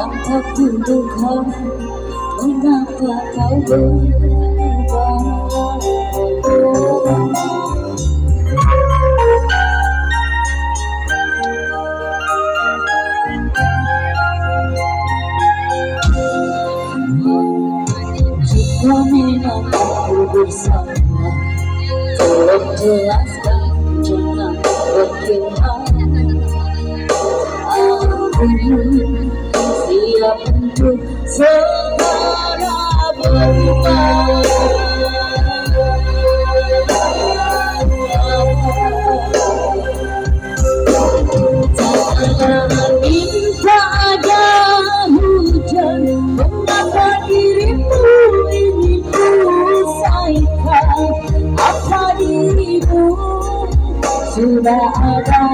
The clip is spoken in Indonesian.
tanpa kuduga mengapa kau berubah. Jika memang aku bersama, tolong jelaskan, jangan berkhianat. Aku siap untuk segera berubah. Jangan minta ada hujan, mengapa dirimu ingin usaikan? Apa dirimu sudah ada